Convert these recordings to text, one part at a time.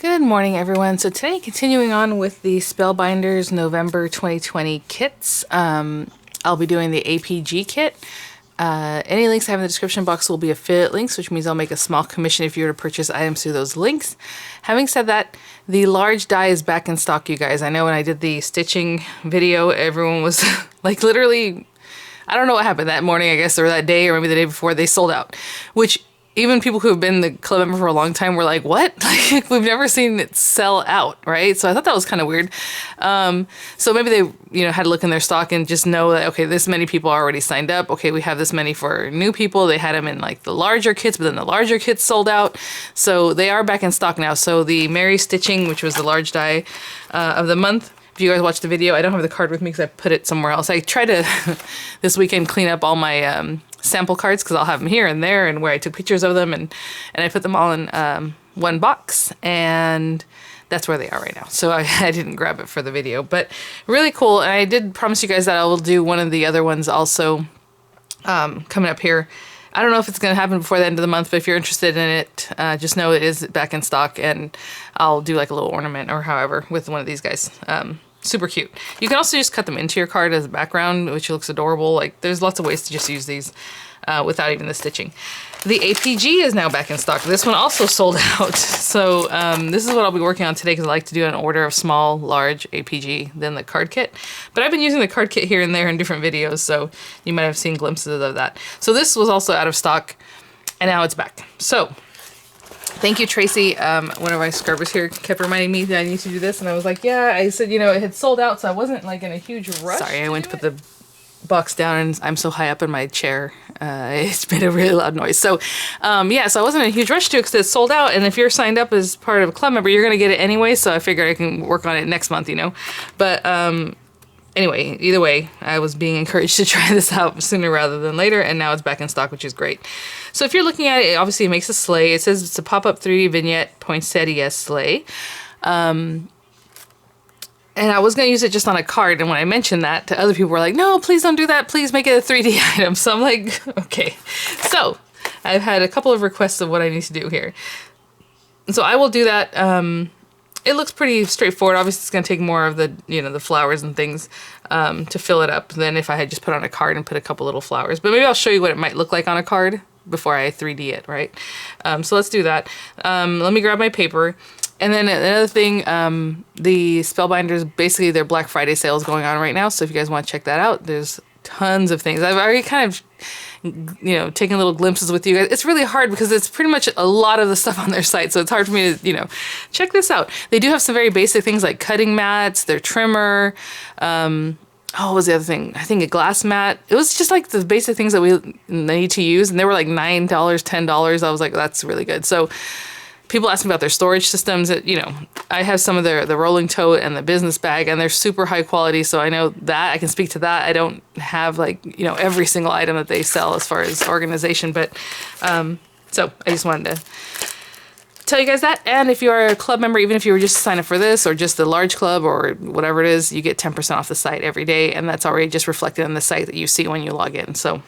Good morning, everyone. So today, continuing on with the Spellbinders November 2020 kits, I'll be doing the APG kit. Any links I have in the description box will be affiliate links, which means I'll make a small commission if you were to purchase items through those links. Having said that, the large die is back in stock, you guys. I know when I did the stitching video, everyone was like literally, I don't know what happened that morning, I guess, or that day, or maybe the day before, they sold out, which even people who have been the club member for a long time were like, what? Like, we've never seen it sell out, right? So I thought that was kind of weird. So maybe they, had to look in their stock and just know that, okay, this many people already signed up. Okay, we have this many for new people. They had them in like the larger kits, but then the larger kits sold out. So they are back in stock now. So the Mary Stitching, which was the large die of the month, if you guys watched the video, I don't have the card with me because I put it somewhere else. I tried to this weekend clean up all my sample cards because I'll have them here and there and where I took pictures of them, and I put them all in one box, and that's where they are right now. So I didn't grab it for the video, but really cool. And I did promise you guys that I will do one of the other ones also coming up here. I don't know if it's going to happen before the end of the month, but if you're interested in it, just know it is back in stock, and I'll do like a little ornament or however with one of these guys. Super cute. You can also just cut them into your card as a background, which looks adorable. Like, there's lots of ways to just use these without even the stitching. The APG is now back in stock. This one also sold out. So this is what I'll be working on today because I like to do an order of small, large APG, then the card kit. But I've been using the card kit here and there in different videos, so you might have seen glimpses of that. So this was also out of stock, and now it's back. So thank you, Tracy. One of my scrubbers here kept reminding me that I need to do this, and I was like, yeah. I said, it had sold out, so I wasn't like in a huge rush. Sorry, I went to put the box down, and I'm so high up in my chair. It's made a really loud noise. So, yeah, so I wasn't in a huge rush to it because it's sold out, and if you're signed up as part of a club member, you're going to get it anyway, so I figured I can work on it next month, But, anyway, either way, I was being encouraged to try this out sooner rather than later, and now it's back in stock, which is great. So if you're looking at it, obviously it makes a sleigh. It says it's a pop-up 3D vignette Poinsettia Sleigh. And I was going to use it just on a card, and when I mentioned that to other people, were like, no, please don't do that. Please make it a 3D item. So I'm like, okay. So I've had a couple of requests of what I need to do here. So I will do that. It looks pretty straightforward. Obviously, it's going to take more of the, the flowers and things to fill it up than if I had just put on a card and put a couple little flowers. But maybe I'll show you what it might look like on a card before I 3D it, right? So let's do that. Let me grab my paper. And then another thing, the Spellbinders, basically their Black Friday sale is going on right now. So if you guys want to check that out, there's tons of things. I've already kind of taking little glimpses with you guys. It's really hard because it's pretty much a lot of the stuff on their site, so it's hard for me to, check this out. They do have some very basic things like cutting mats, their trimmer, what was the other thing? I think a glass mat. It was just like the basic things that we need to use, and they were like $9, $10. I was like, that's really good. So people ask me about their storage systems. I have some of the rolling tote and the business bag, and they're super high quality, so I know that. I can speak to that. I don't have every single item that they sell as far as organization, but so I just wanted to tell you guys that. And if you are a club member, even if you were just to sign up for this or just the large club or whatever it is, you get 10% off the site every day, and that's already just reflected on the site that you see when you log in. So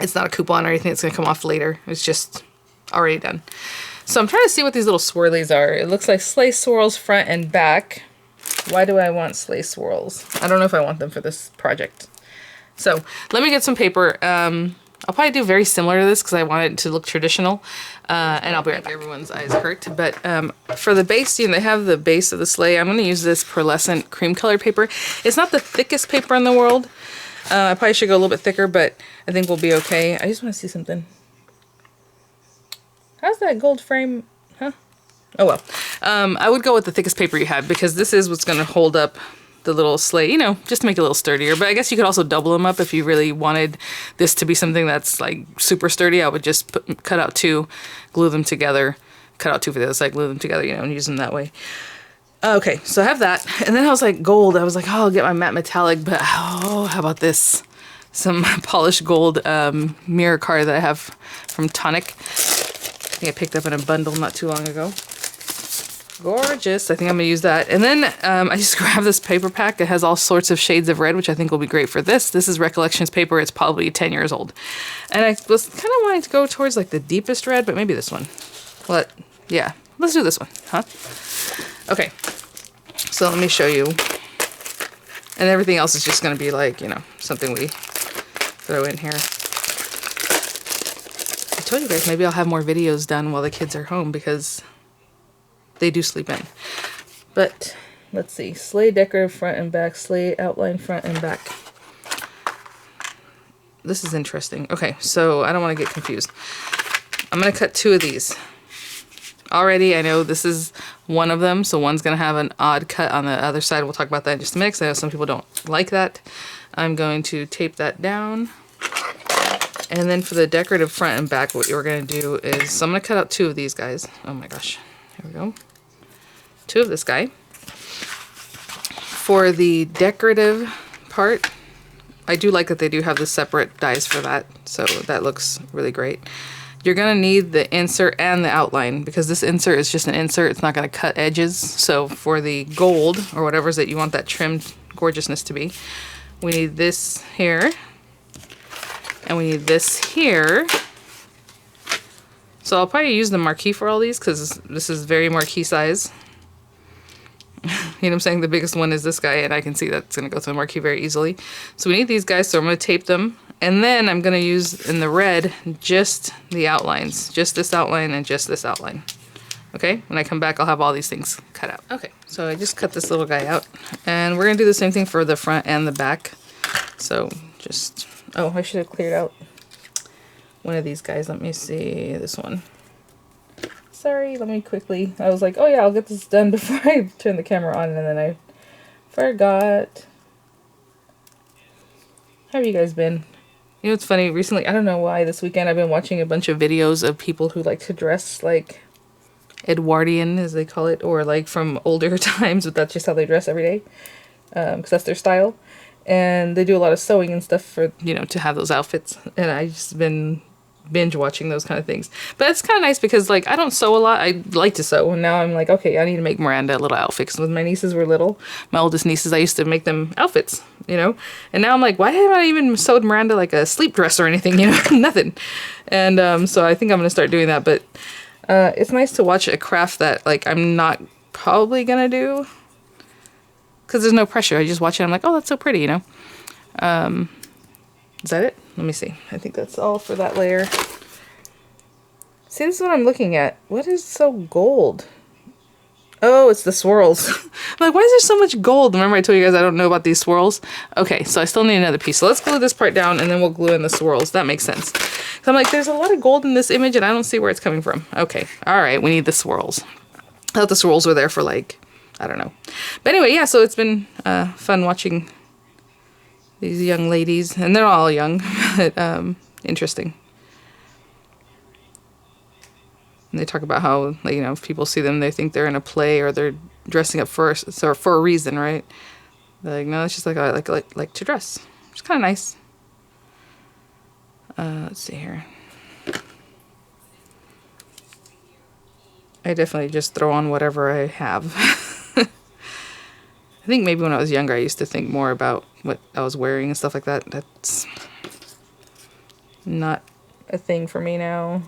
it's not a coupon or anything that's going to come off later. It's just already done. So I'm trying to see what these little swirlies are. It looks like sleigh swirls front and back. Why do I want sleigh swirls? I don't know if I want them for this project. So let me get some paper. I'll probably do very similar to this because I want it to look traditional. And I'll be right back. Everyone's eyes hurt. But for the base, they have the base of the sleigh. I'm going to use this pearlescent cream colored paper. It's not the thickest paper in the world. I probably should go a little bit thicker, but I think we'll be okay. I just want to see something. How's that gold frame? Huh? Oh well. I would go with the thickest paper you have because this is what's going to hold up the little sleigh, just to make it a little sturdier. But I guess you could also double them up if you really wanted this to be something that's like super sturdy. I would just cut out two, glue them together, cut out two for the other side, glue them together, and use them that way. Okay, so I have that. And then I was like, gold. I was like, I'll get my matte metallic, but how about this? Some polished gold mirror card that I have from Tonic. I think I picked up in a bundle not too long ago. Gorgeous. I think I'm going to use that. And then I just grabbed this paper pack. It has all sorts of shades of red, which I think will be great for this. This is Recollections paper. It's probably 10 years old. And I was kind of wanting to go towards like the deepest red, but maybe this one. Yeah, let's do this one, huh? Okay, so let me show you. And everything else is just going to be like, you know, something we throw in here. I told you guys maybe I'll have more videos done while the kids are home because they do sleep in. But let's see. Sleigh decorative front and back. Sleigh outline front and back. This is interesting. Okay, so I don't want to get confused. I'm going to cut 2 of these. Already, I know this is one of them, so one's going to have an odd cut on the other side. We'll talk about that in just a minute, because I know some people don't like that. I'm going to tape that down. And then for the decorative front and back, what you're going to do is, so I'm going to cut out 2 of these guys. Oh my gosh. Here we go. 2 of this guy. For the decorative part, I do like that they do have the separate dies for that, so that looks really great. You're going to need the insert and the outline, because this insert is just an insert. It's not going to cut edges. So for the gold, or whatever that you want that trimmed gorgeousness to be, we need this here, and we need this here. So I'll probably use the marquee for all these, because this is very marquee size. You know what I'm saying? The biggest one is this guy, and I can see that's going to go through the marquee very easily. So we need these guys, so I'm going to tape them. And then I'm going to use, in the red, just the outlines. Just this outline and just this outline. Okay? When I come back, I'll have all these things cut out. Okay, so I just cut this little guy out. And we're going to do the same thing for the front and the back. So just... Oh, I should have cleared out one of these guys. Let me see this one. Sorry, let me quickly... I was like, oh yeah, I'll get this done before I turn the camera on, and then I forgot. How have you guys been? You know, it's funny, recently, I don't know why, this weekend I've been watching a bunch of videos of people who like to dress like Edwardian, as they call it, or like from older times, but that's just how they dress every day, because that's their style. And they do a lot of sewing and stuff for, you know, to have those outfits. And I just been binge watching those kind of things. But it's kind of nice because, like, I don't sew a lot. I like to sew. And now I'm like, okay, I need to make Miranda a little outfit. Because when my nieces were little, my oldest nieces, I used to make them outfits, you know. And now I'm like, why haven't I even sewed Miranda like a sleep dress or anything, you know? Nothing. And so I think I'm going to start doing that. But it's nice to watch a craft that, like, I'm not probably going to do. Because there's no pressure. I just watch it. I'm like, oh, that's so pretty, you know. Is that it? Let me see. I think that's all for that layer. See, this is what I'm looking at. What is so gold? Oh, it's the swirls. I'm like, why is there so much gold? Remember I told you guys I don't know about these swirls? Okay, so I still need another piece. So let's glue this part down, and then we'll glue in the swirls. That makes sense. So I'm like, there's a lot of gold in this image, and I don't see where it's coming from. Okay, all right, we need the swirls. I thought the swirls were there for, like, I don't know. But anyway, yeah, so it's been fun watching these young ladies. And they're all young, but interesting. And they talk about how, like, you know, if people see them, they think they're in a play or they're dressing up for a reason, right? They're like, no, it's just like I like to dress. It's kind of nice. Let's see here. I definitely just throw on whatever I have. I think maybe when I was younger, I used to think more about what I was wearing and stuff like that. That's not a thing for me now.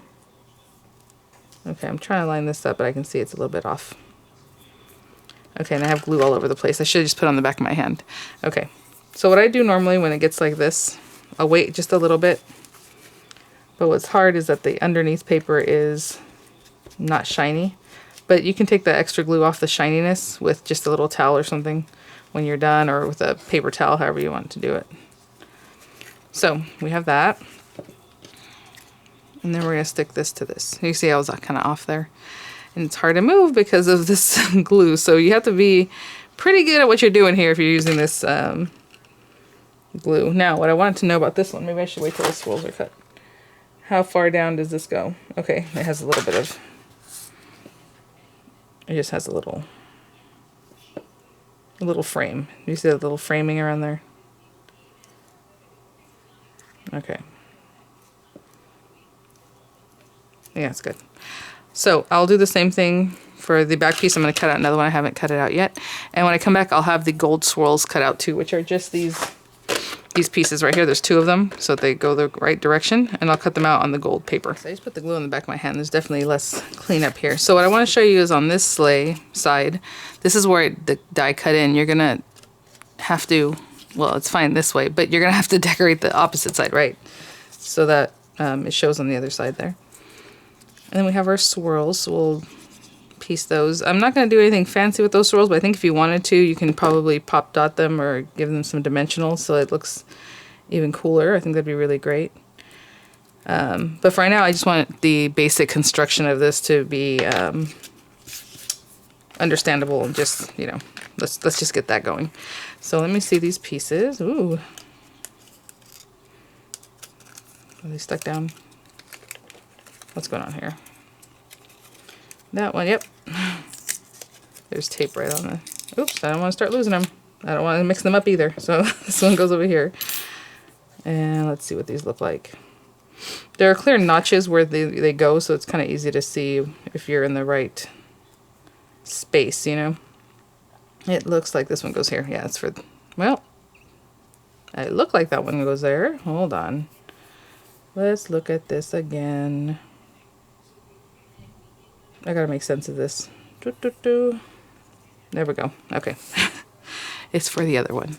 Okay, I'm trying to line this up, but I can see it's a little bit off. Okay, and I have glue all over the place. I should have just put it on the back of my hand. Okay, so what I do normally when it gets like this, I'll wait just a little bit. But what's hard is that the underneath paper is not shiny. But you can take the extra glue off the shininess with just a little towel or something when you're done, or with a paper towel, however you want to do it. So we have that. And then we're going to stick this to this. You see I was kind of off there. And it's hard to move because of this glue. So you have to be pretty good at what you're doing here if you're using this glue. Now, what I wanted to know about this one, maybe I should wait till the swirls are cut. How far down does this go? Okay, it has a little bit of... It just has a little frame. You see that little framing around there? Okay. Yeah, it's good. So I'll do the same thing for the back piece. I'm going to cut out another one. I haven't cut it out yet. And when I come back, I'll have the gold swirls cut out too, which are just these these pieces right here. There's 2 of them, so they go the right direction, and I'll cut them out on the gold paper. So I just put the glue on the back of my hand. There's definitely less cleanup here. So what I want to show you is on this sleigh side, this is where the die cut in. You're gonna have to, well, it's fine this way, but you're gonna have to decorate the opposite side, right? So that it shows on the other side there. And then we have our swirls, so we'll piece those. I'm not going to do anything fancy with those swirls, but I think if you wanted to, you can probably pop dot them or give them some dimensional so it looks even cooler. I think that'd be really great. But for right now, I just want the basic construction of this to be understandable and just, you know, let's just get that going. So let me see these pieces. Ooh. Are they stuck down? What's going on here? That one, yep. There's tape right on the... Oops, I don't want to start losing them. I don't want to mix them up either. So this one goes over here. And let's see what these look like. There are clear notches where they go, so it's kind of easy to see if you're in the right space, you know. It looks like this one goes here. Yeah, it's for... Well, it looked like that one goes there. Hold on. Let's look at this again. I gotta make sense of this. There we go. Okay. It's for the other one.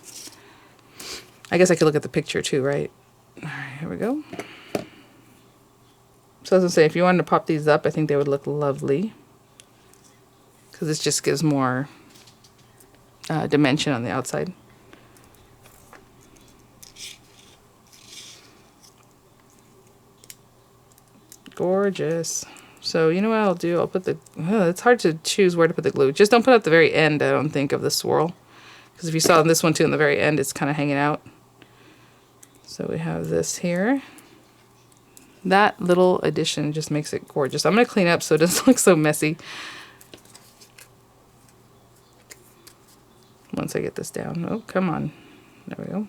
I guess I could look at the picture too, right? Alright, here we go. So as I say, if you wanted to pop these up, I think they would look lovely. Because this just gives more dimension on the outside. Gorgeous. So you know what I'll do? I'll put the... it's hard to choose where to put the glue. Just don't put it at the very end, I don't think, of the swirl. Because if you saw this one too in the very end, it's kind of hanging out. So we have this here. That little addition just makes it gorgeous. I'm going to clean up so it doesn't look so messy. Once I get this down. Oh, come on. There we go.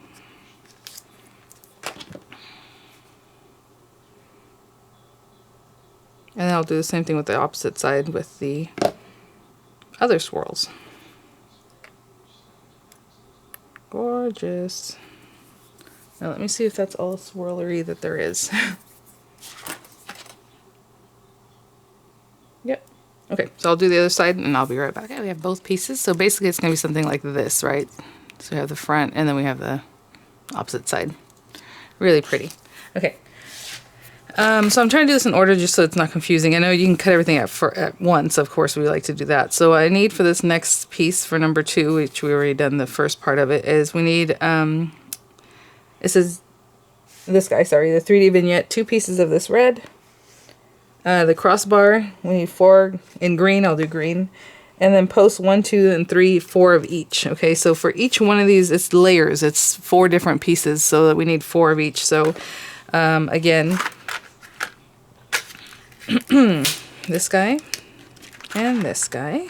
And then I'll do the same thing with the opposite side with the other swirls. Gorgeous. Now let me see if that's all swirlery that there is. Yep. Okay, so I'll do the other side and I'll be right back. Okay, we have both pieces. So basically it's going to be something like this, right? So we have the front and then we have the opposite side. Really pretty. Okay. So I'm trying to do this in order just so it's not confusing. I know you can cut everything at once. Of course, we like to do that. So I need for this next piece for number 2, which we already done the first part of it, is we need, this is this guy, sorry, the 3D vignette, 2 pieces of this red. The crossbar, we need 4 in green. I'll do green. And then post 1, 2, and 3, 4 of each. Okay, so for each one of these, it's layers. It's 4 different pieces, so that we need 4 of each. So again, this guy, and this guy,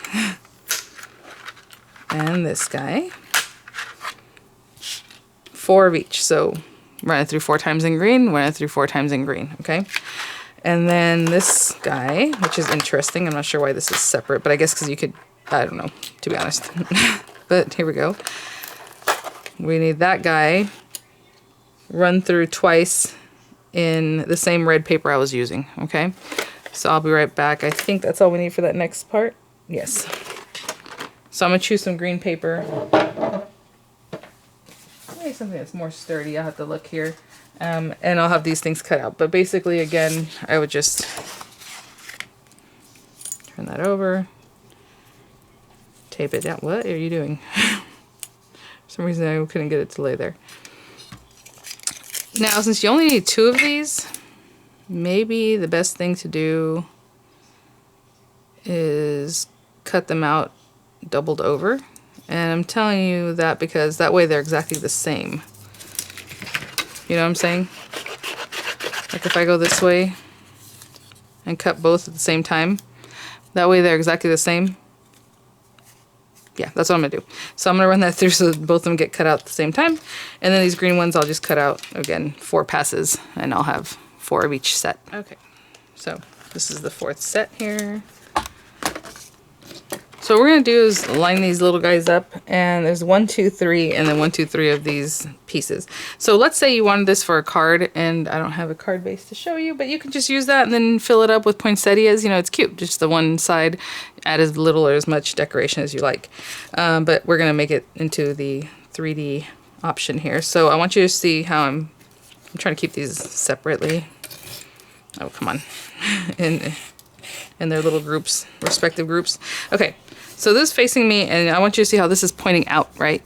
and this guy. 4 of each. So run it through 4 times in green, run it through 4 times in green. Okay. And then this guy, which is interesting. I'm not sure why this is separate, but I guess because you could, I don't know, to be honest. But here we go. We need that guy run through twice in the same red paper I was using. Okay. So I'll be right back. I think that's all we need for that next part. Yes. So I'm going to choose some green paper. Maybe something that's more sturdy. I'll have to look here. And I'll have these things cut out. But basically, again, I would just turn that over. Tape it down. What are you doing? For some reason I couldn't get it to lay there. Now, since you only need 2 of these, maybe the best thing to do is cut them out doubled over. And I'm telling you that because that way they're exactly the same. You know what I'm saying? Like if I go this way and cut both at the same time, that way they're exactly the same. Yeah, that's what I'm going to do. So I'm going to run that through so both of them get cut out at the same time. And then these green ones I'll just cut out, again, 4 passes, and I'll have 4 of each set. Okay, so this is the 4th set here. So So what we're gonna do is line these little guys up, and there's 1, 2, 3, and then 1, 2, 3 of these pieces. So let's say you wanted this for a card, and I don't have a card base to show you, but you can just use that and then fill it up with poinsettias. You know, it's cute. Just the one side, add as little or as much decoration as you like. But we're gonna make it into the 3D option here. So I want you to see how I'm trying to keep these separately. Oh, come on. in their little groups, respective groups. Okay, so this is facing me, and I want you to see how this is pointing out, right?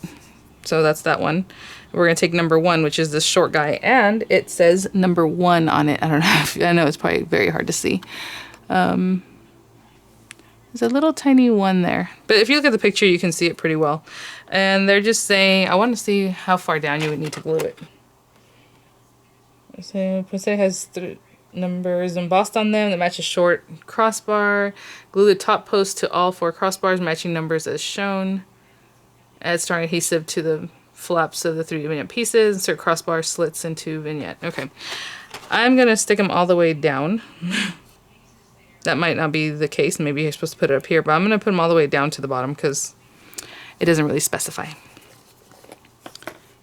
So that's that one. We're gonna take number 1, which is this short guy, and it says number 1 on it. I don't know if, I know it's probably very hard to see. There's a little tiny 1 there, but if you look at the picture, you can see it pretty well. And they're just saying, I want to see how far down you would need to glue it. So it has numbers embossed on them that match a short crossbar. Glue the top post to all 4 crossbars, matching numbers as shown. Add strong adhesive to the flaps of the 3D vignette pieces. Insert crossbar slits into vignette. Okay, I'm gonna stick them all the way down. That might not be the case. Maybe you're supposed to put it up here, but I'm gonna put them all the way down to the bottom because it doesn't really specify.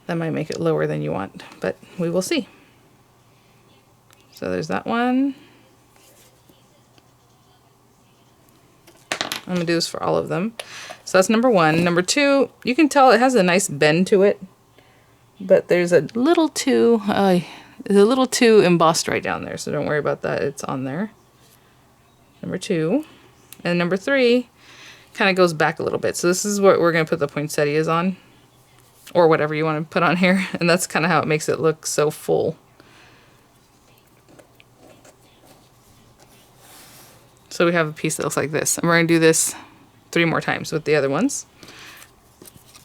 That might make it lower than you want, but we will see. So there's that one. I'm gonna do this for all of them. So that's number 1. Number 2, you can tell it has a nice bend to it, but there's a little too embossed right down there. So don't worry about that. It's on there. Number 2, and number 3 kind of goes back a little bit. So this is what we're gonna put the poinsettias on, or whatever you want to put on here, and that's kind of how it makes it look so full. So we have a piece that looks like this, and we're going to do this 3 more times with the other ones.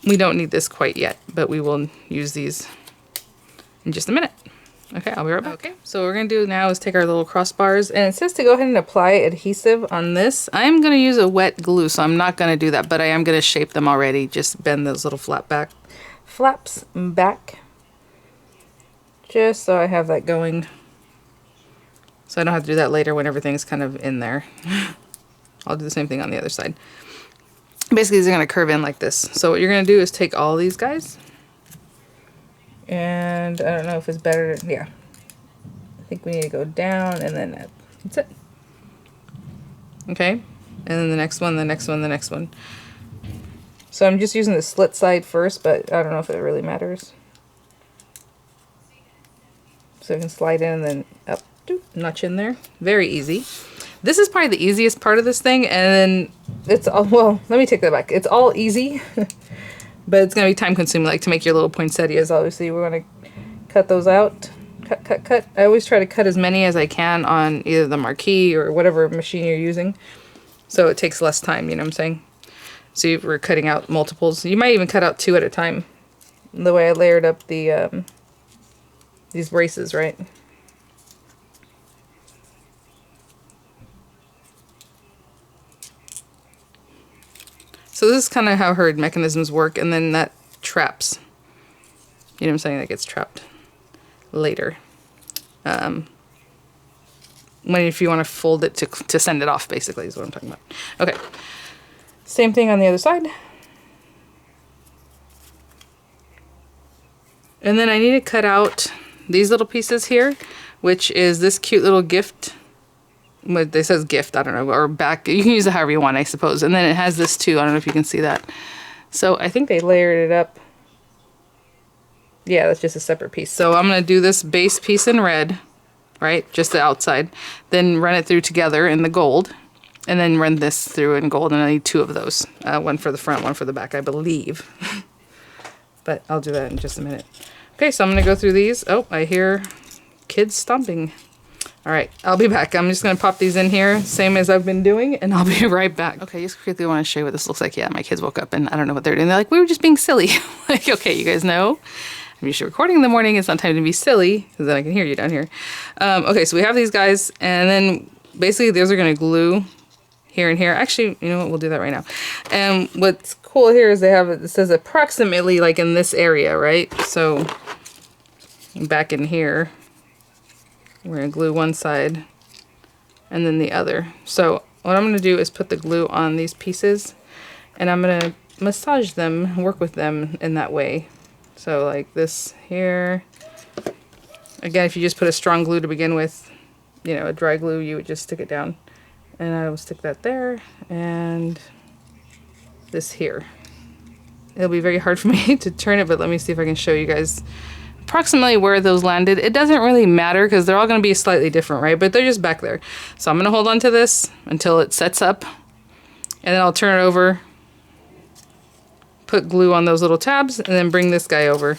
We don't need this quite yet, but we will use these in just a minute. Okay, I'll be right back. Okay, so what we're going to do now is take our little crossbars, and it says to go ahead and apply adhesive on this. I'm going to use a wet glue, so I'm not going to do that, but I am going to shape them already. Just bend those little flaps back, just so I have that going. So I don't have to do that later when everything's kind of in there. I'll do the same thing on the other side. Basically, these are going to curve in like this. So what you're going to do is take all these guys. And I don't know if it's better to, yeah. I think we need to go down and then up. That's it. Okay. And then the next one, the next one, the next one. So I'm just using the slit side first, but I don't know if it really matters. So I can slide in and then up. Notch in there. Very easy. This is probably the easiest part of this thing, and then it's all, well, let me take that back. It's all easy, but it's going to be time consuming, like to make your little poinsettias. Obviously, we're going to cut those out. Cut. I always try to cut as many as I can on either the marquee or whatever machine you're using, so it takes less time, you know what I'm saying? So if we're cutting out multiples, you might even cut out 2 at a time. The way I layered up the these braces, right? So this is kind of how her mechanisms work, and then that traps. You know what I'm saying? That gets trapped later. If you want to fold it to send it off, basically, is what I'm talking about. Okay. Same thing on the other side. And then I need to cut out these little pieces here, which is this cute little gift. What it says gift, I don't know, or back. You can use it however you want, I suppose. And then it has this too. I don't know if you can see that. So I think they layered it up. Yeah, that's just a separate piece. So I'm going to do this base piece in red, right? Just the outside. Then run it through together in the gold. And then run this through in gold. And I need 2 of those. One for the front, one for the back, I believe. But I'll do that in just a minute. Okay, so I'm going to go through these. Oh, I hear kids stomping. All right, I'll be back. I'm just going to pop these in here, same as I've been doing, and I'll be right back. Okay, just quickly want to show you what this looks like. Yeah, my kids woke up, and I don't know what they're doing. They're like, we were just being silly. Like, okay, you guys know. I'm usually recording in the morning. It's not time to be silly, because then I can hear you down here. Okay, so we have these guys, and then basically those are going to glue here and here. Actually, you know what? We'll do that right now. And what's cool here is they have, it says approximately like in this area, right? So back in here, we're going to glue one side and then the other. So what I'm going to do is put the glue on these pieces. And I'm gonna massage them, work with them in that way. So like this here. Again, if you just put a strong glue to begin with, you know, a dry glue, you would just stick it down. And I will stick that there, and this here. It'll be very hard for me to turn it, but let me see if I can show you guys approximately where those landed. It doesn't really matter because they're all going to be slightly different, right? But they're just back there. So I'm going to hold on to this until it sets up, and then I'll turn it over, put glue on those little tabs, and then bring this guy over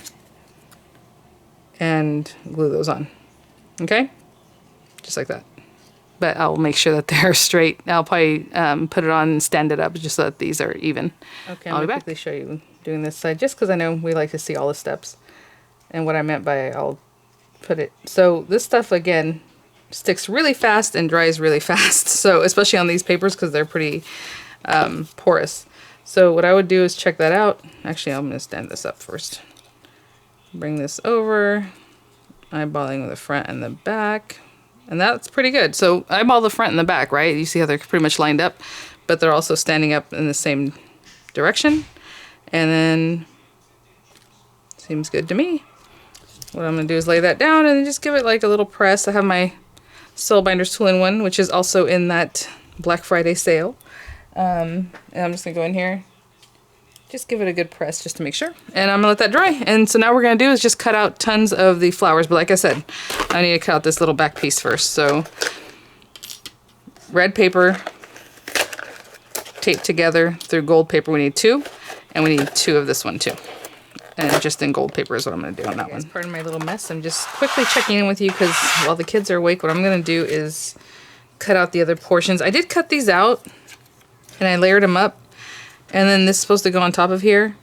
and glue those on. Okay? Just like that. But I'll make sure that they're straight. I'll probably put it on and stand it up just so that these are even. Okay, I'll quickly show you doing this side just because I know we like to see all the steps. And what I meant by I'll put it. So this stuff, again, sticks really fast and dries really fast. So especially on these papers because they're pretty porous. So what I would do is check that out. Actually, I'm going to stand this up first. Bring this over, eyeballing the front and the back. And that's pretty good. So eyeball the front and the back, right? You see how they're pretty much lined up, but they're also standing up in the same direction. And then, seems good to me. What I'm going to do is lay that down and just give it like a little press. I have my Spellbinders 2-in-1, which is also in that Black Friday sale. And I'm just going to go in here, just give it a good press just to make sure. And I'm going to let that dry. And so now what we're going to do is just cut out tons of the flowers. But like I said, I need to cut out this little back piece first. So red paper taped together through gold paper. We need 2. And we need 2 of this one too. And just in gold paper is what I'm going to do on that one. Pardon my little mess. I'm just quickly checking in with you because while the kids are awake, what I'm going to do is cut out the other portions. I did cut these out and I layered them up. And then this is supposed to go on top of here.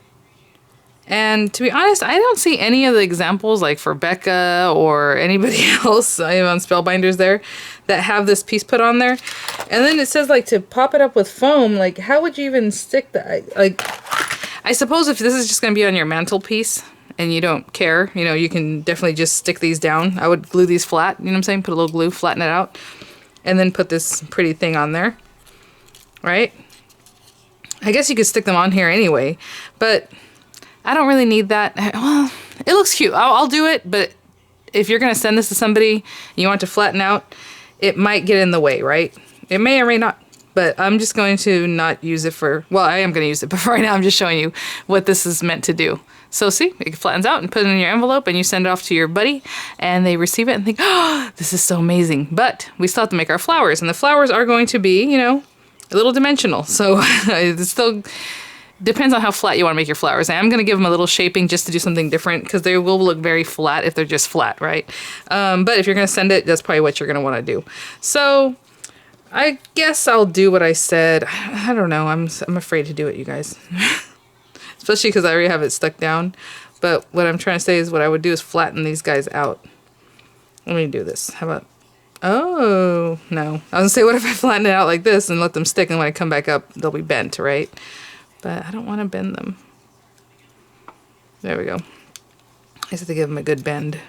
And to be honest, I don't see any of the examples like for Becca or anybody else I have on Spellbinders there that have this piece put on there. And then it says like to pop it up with foam. Like how would you even stick that? Like I suppose if this is just going to be on your mantelpiece and you don't care, you know, you can definitely just stick these down. I would glue these flat, you know what I'm saying? Put a little glue, flatten it out, and then put this pretty thing on there, right? I guess you could stick them on here anyway, but I don't really need that. Well, it looks cute. I'll do it, but if you're going to send this to somebody and you want it to flatten out, it might get in the way, right? It may or may not, but I'm just going to not use it for, well, I am going to use it, but for right now I'm just showing you what this is meant to do. So see, it flattens out and put it in your envelope and you send it off to your buddy and they receive it and think, oh, this is so amazing. But we still have to make our flowers, and the flowers are going to be, you know, a little dimensional. So it still depends on how flat you want to make your flowers. I am going to give them a little shaping just to do something different because they will look very flat if they're just flat, right? But if you're going to send it, that's probably what you're going to want to do. So I guess I'll do what I said. I don't know. I'm afraid to do it, you guys. Especially because I already have it stuck down. But what I'm trying to say is what I would do is flatten these guys out. Let me do this. How about... Oh, no. I was going to say, what if I flatten it out like this and let them stick, and when I come back up, they'll be bent, right? But I don't want to bend them. There we go. I just have to give them a good bend.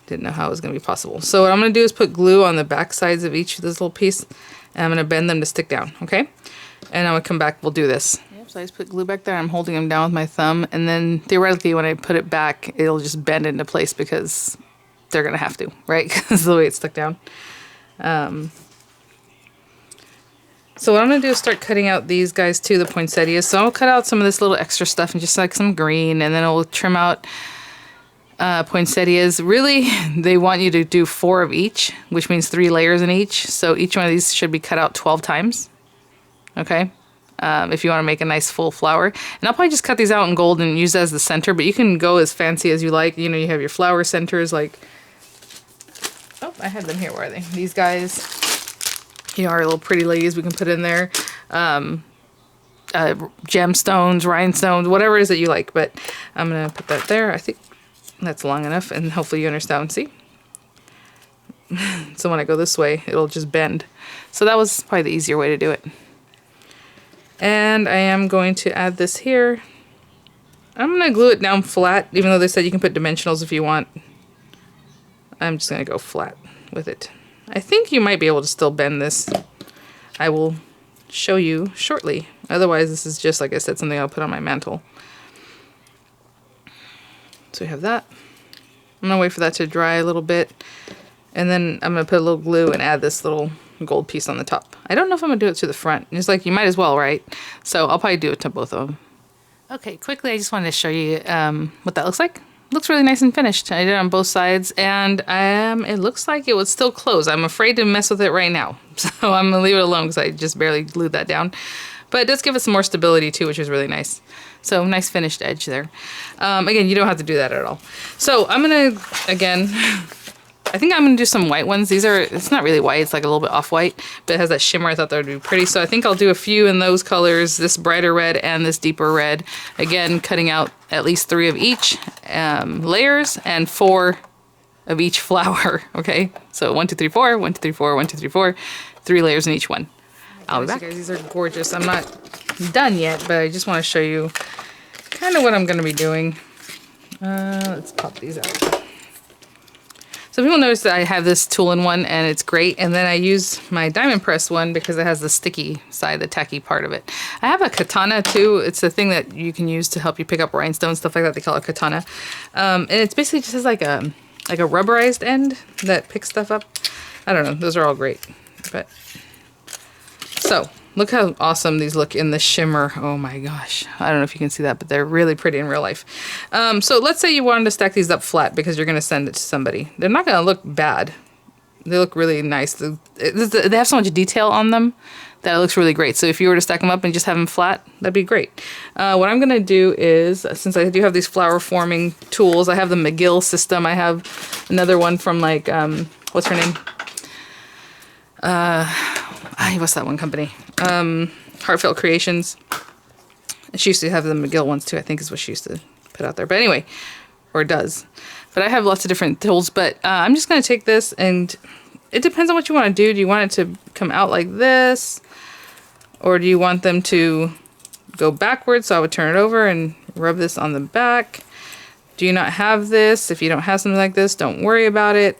Didn't know how it was going to be possible. So what I'm going to do is put glue on the back sides of each of this little piece, and I'm going to bend them to stick down, okay? And I'm going to come back, we'll do this. Yep, so I just put glue back there. I'm holding them down with my thumb, and then theoretically when I put it back, it'll just bend into place because they're going to have to, right? Because the way it's stuck down. So what I'm going to do is start cutting out these guys too, the poinsettias. So I'll cut out some of this little extra stuff and just like some green, and then I'll trim out poinsettias. Really, they want you to do 4 of each, which means 3 layers in each. So each one of these should be cut out 12 times. Okay? If you want to make a nice full flower. And I'll probably just cut these out in gold and use that as the center, but you can go as fancy as you like. You know, you have your flower centers like... Oh, I had them here. Where are they? These guys, you know, our little pretty ladies we can put in there. Gemstones, rhinestones, whatever it is that you like. But I'm going to put that there. I think that's long enough, and hopefully you understand. See? So when I go this way, it'll just bend. So that was probably the easier way to do it. And I am going to add this here. I'm going to glue it down flat, even though they said you can put dimensionals if you want. I'm just going to go flat with it. I think you might be able to still bend this. I will show you shortly. Otherwise, this is just, like I said, something I'll put on my mantle. So we have that. I'm gonna wait for that to dry a little bit. And then I'm gonna put a little glue and add this little gold piece on the top. I don't know if I'm gonna do it to the front. It's like, you might as well, right? So I'll probably do it to both of them. Okay, quickly, I just wanted to show you what that looks like. Looks really nice and finished. I did it on both sides, and it looks like it would still close. I'm afraid to mess with it right now, so I'm gonna leave it alone because I just barely glued that down. But it does give it some more stability too, which is really nice. So nice finished edge there. Again, you don't have to do that at all. So I'm gonna, again, I think I'm gonna do some white ones. These are, it's not really white, it's like a little bit off-white, but it has that shimmer. I thought that would be pretty. So I think I'll do a few in those colors, this brighter red and this deeper red. Again, cutting out at least 3 of each layers and 4 of each flower, okay? So 1, 2, 3, 4, 1, 2, 3, 4, 1, 2, 3, 4, 3 layers in each one. I'll be back. Guys, these are gorgeous. I'm not done yet, but I just want to show you kind of what I'm going to be doing. Let's pop these out. So people notice that I have this tool-in-one and it's great, and then I use my diamond press one because it has the sticky side, the tacky part of it. I have a katana too. It's a thing that you can use to help you pick up rhinestones, stuff like that. They call it katana. And it's basically just like a rubberized end that picks stuff up. I don't know. Those are all great. But so look how awesome these look in the shimmer. Oh my gosh. I don't know if you can see that, but they're really pretty in real life. So let's say you wanted to stack these up flat because you're going to send it to somebody. They're not going to look bad. They look really nice. They have so much detail on them that it looks really great. So if you were to stack them up and just have them flat, that'd be great. What I'm going to do is, since I do have these flower forming tools, I have the MacLeod system. I have another one from like, what's her name? What's that one company? Heartfelt Creations. She used to have the MacLeod ones too, I think is what she used to put out there. But anyway, or does. But I have lots of different tools, but I'm just going to take this, and it depends on what you want to do. Do you want it to come out like this? Or do you want them to go backwards? So I would turn it over and rub this on the back. Do you not have this? If you don't have something like this, don't worry about it.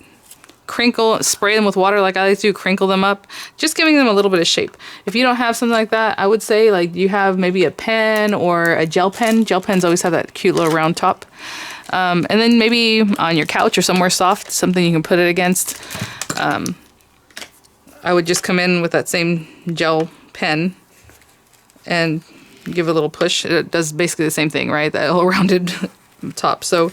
Crinkle, spray them with water like I like to do, crinkle them up, just giving them a little bit of shape. If you don't have something like that, I would say like you have maybe a pen or a gel pen. Gel pens always have that cute little round top. And then maybe on your couch or somewhere soft, something you can put it against. I would just come in with that same gel pen and give a little push. It does basically the same thing, right? That little rounded top. So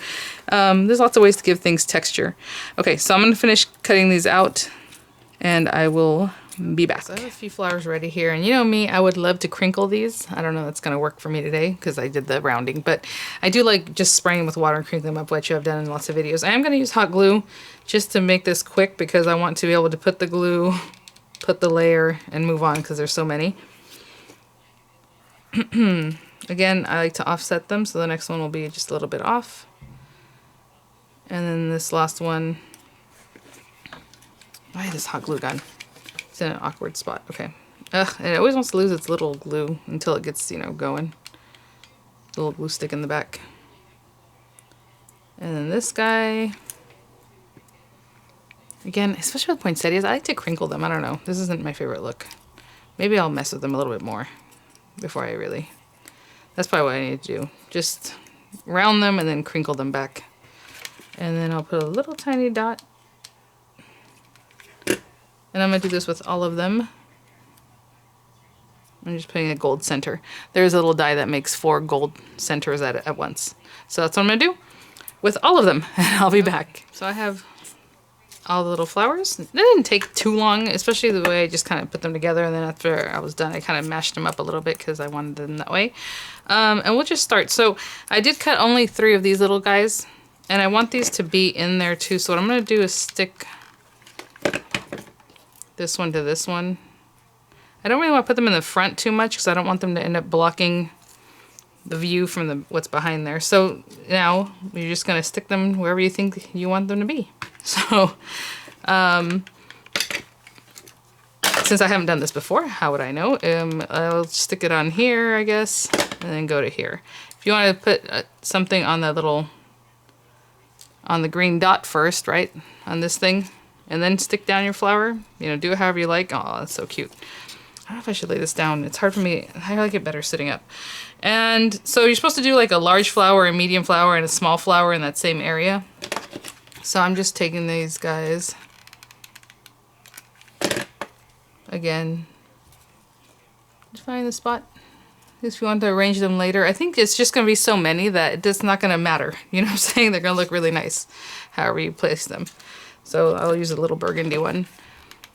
there's lots of ways to give things texture. Okay, so I'm going to finish cutting these out and I will be back. So I have a few flowers ready here, and you know me, I would love to crinkle these. I don't know if that's going to work for me today because I did the rounding, but I do like just spraying them with water and crinkling them up, which I've done in lots of videos. I am going to use hot glue just to make this quick because I want to be able to put the glue, put the layer, and move on because there's so many. Again, I like to offset them, so the next one will be just a little bit off. And then this last one, why is this hot glue gun? It's in an awkward spot. Okay. Ugh, and it always wants to lose its little glue until it gets, you know, going. The little glue stick in the back. And then this guy. Again, especially with poinsettias, I like to crinkle them. I don't know. This isn't my favorite look. Maybe I'll mess with them a little bit more before I really... That's probably what I need to do. Just round them and then crinkle them back. And then I'll put a little tiny dot. And I'm going to do this with all of them. I'm just putting a gold center. There's a little die that makes 4 gold centers at once. So that's what I'm going to do with all of them. And I'll be back. So I have all the little flowers. It didn't take too long, especially the way I just kind of put them together. And then after I was done, I kind of mashed them up a little bit because I wanted them that way. And we'll just start. So I did cut only 3 of these little guys. And I want these to be in there too. So what I'm going to do is stick this one to this one. I don't really want to put them in the front too much because I don't want them to end up blocking the view from what's behind there. So now you're just going to stick them wherever you think you want them to be. So since I haven't done this before, how would I know? I'll stick it on here, I guess, and then go to here. If you want to put something on that little... on the green dot first, right? On this thing. And then stick down your flower. You know, do it however you like. Oh, that's so cute. I don't know if I should lay this down. It's hard for me. I like it better sitting up. And so you're supposed to do like a large flower, a medium flower, and a small flower in that same area. So I'm just taking these guys. Again, just find the spot. If you want to arrange them later. I think it's just going to be so many that it's not going to matter. You know what I'm saying? They're going to look really nice however you place them. So I'll use a little burgundy one.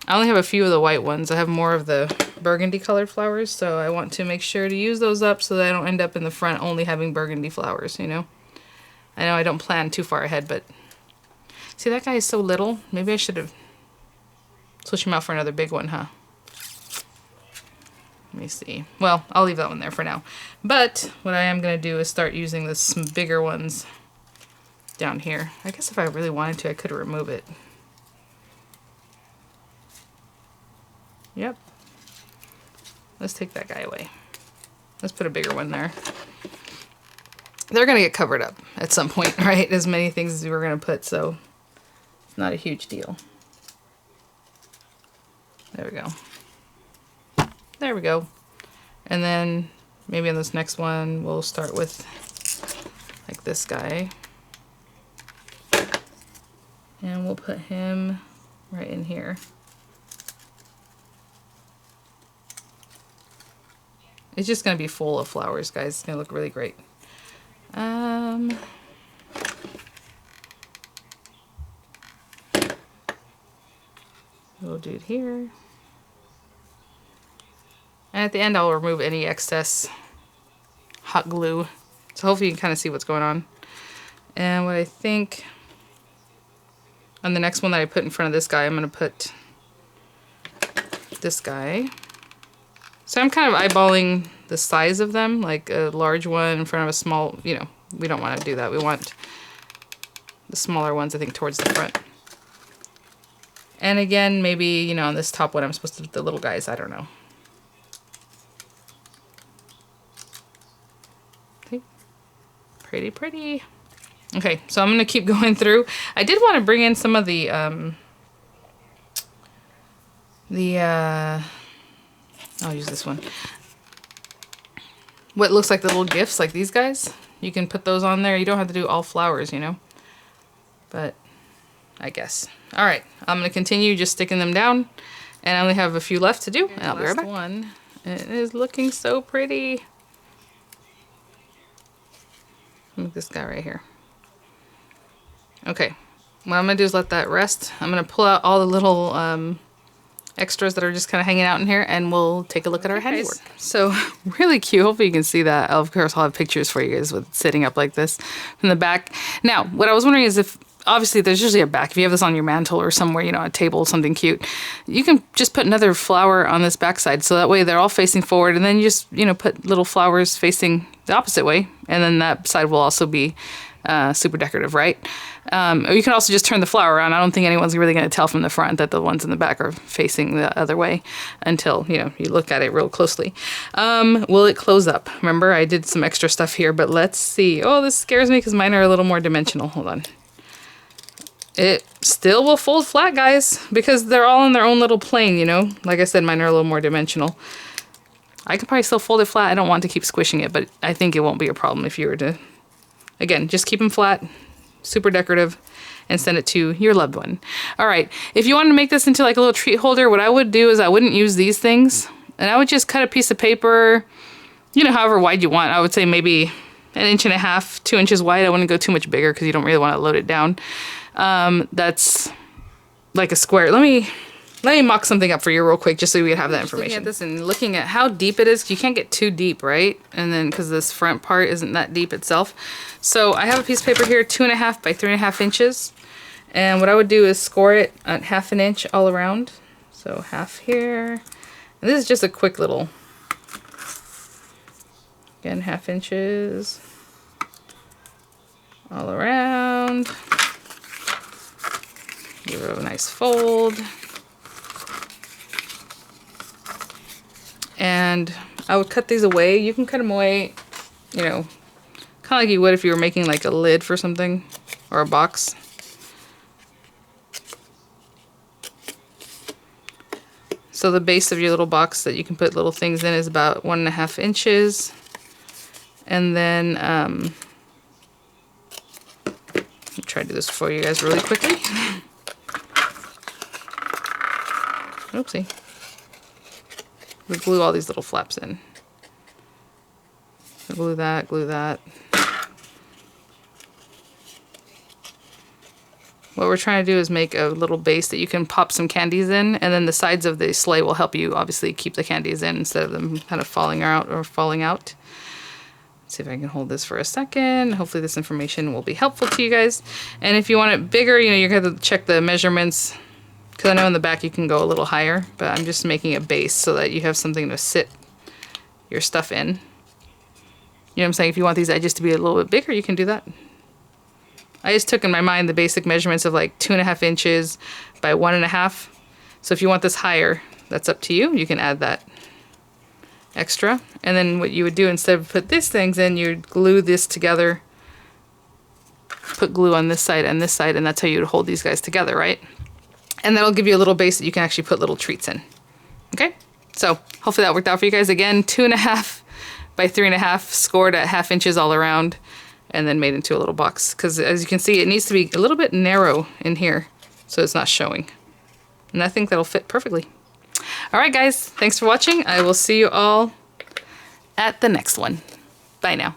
I only have a few of the white ones. I have more of the burgundy colored flowers, so I want to make sure to use those up so that I don't end up in the front only having burgundy flowers, you know? I know I don't plan too far ahead, but... See, that guy is so little. Maybe I should have switched him out for another big one, huh? Let me see. Well, I'll leave that one there for now. But what I am going to do is start using the some bigger ones down here. I guess if I really wanted to, I could remove it. Yep. Let's take that guy away. Let's put a bigger one there. They're going to get covered up at some point, right? As many things as we're going to put, so it's not a huge deal. There we go. There we go. And then maybe on this next one, we'll start with like this guy. And we'll put him right in here. It's just going to be full of flowers, guys. It's going to look really great. We'll do it here. And at the end, I'll remove any excess hot glue. So hopefully you can kind of see what's going on. And what I think on the next one that I put in front of this guy, I'm going to put this guy. So I'm kind of eyeballing the size of them, like a large one in front of a small, you know, we don't want to do that. We want the smaller ones, I think, towards the front. And again, maybe, you know, on this top one, I'm supposed to put the little guys, I don't know. See? Pretty, pretty. Okay, so I'm going to keep going through. I did want to bring in some of the I'll use this one. What looks like the little gifts, like these guys. You can put those on there. You don't have to do all flowers, you know. But I guess. All right, I'm going to continue just sticking them down. And I only have a few left to do. And I'll be right back. One. It is looking so pretty. Make this guy right here. Okay. What I'm going to do is let that rest. I'm going to pull out all the little extras that are just kind of hanging out in here, and we'll take a look at our handiwork. So really cute. Hopefully you can see that. Of course, I'll have pictures for you guys with sitting up like this from the back. Now, what I was wondering is if, obviously there's usually a back. If you have this on your mantle or somewhere, you know, a table, something cute, you can just put another flower on this back side. So that way they're all facing forward, and then you just, you know, put little flowers facing the opposite way. And then that side will also be super decorative, right? Or you can also just turn the flower around. I don't think anyone's really going to tell from the front that the ones in the back are facing the other way until, you know, you look at it real closely. Will it close up? Remember, I did some extra stuff here, but let's see. Oh, this scares me because mine are a little more dimensional. Hold on. It still will fold flat, guys, because they're all in their own little plane, you know? Like I said, mine are a little more dimensional. I could probably still fold it flat. I don't want to keep squishing it, but I think it won't be a problem if you were to... Again, just keep them flat, super decorative, and send it to your loved one. All right, if you want to make this into like a little treat holder, what I would do is I wouldn't use these things, and I would just cut a piece of paper, you know, however wide you want. I would say maybe 1.5 inches, 2 inches wide. I wouldn't go too much bigger because you don't really want to load it down. That's like a square. Let me mock something up for you real quick, just so we have that information. Looking at this and looking at how deep it is, you can't get too deep, right? And then because this front part isn't that deep itself. So I have a piece of paper here, 2.5 by 3.5 inches. And what I would do is score it at 1/2 inch all around. So half here. And this is just a quick little, again, 1/2 inches all around. Give it a nice fold. And I would cut these away. You can cut them away, you know, kind of like you would if you were making like a lid for something or a box. So the base of your little box that you can put little things in is about 1.5 inches. And then, let me try to do this for you guys really quickly. Oopsie. We glue all these little flaps in. So glue that, glue that. What we're trying to do is make a little base that you can pop some candies in, and then the sides of the sleigh will help you obviously keep the candies in instead of them kind of falling out. Let's see if I can hold this for a second. Hopefully this information will be helpful to you guys. And if you want it bigger, you know, you're going to check the measurements, because I know in the back you can go a little higher, but I'm just making a base so that you have something to sit your stuff in. You know what I'm saying? If you want these edges to be a little bit bigger, you can do that. I just took in my mind the basic measurements of like 2.5 inches by 1.5. So if you want this higher, that's up to you. You can add that extra. And then what you would do, instead of put these things in, you'd glue this together, put glue on this side and this side, and that's how you would hold these guys together, right? And that'll give you a little base that you can actually put little treats in. Okay? So hopefully that worked out for you guys. Again, 2.5 by 3.5, scored at 1/2 inches all around, and then made into a little box. Because as you can see, it needs to be a little bit narrow in here so it's not showing. And I think that'll fit perfectly. All right, guys, thanks for watching. I will see you all at the next one. Bye now.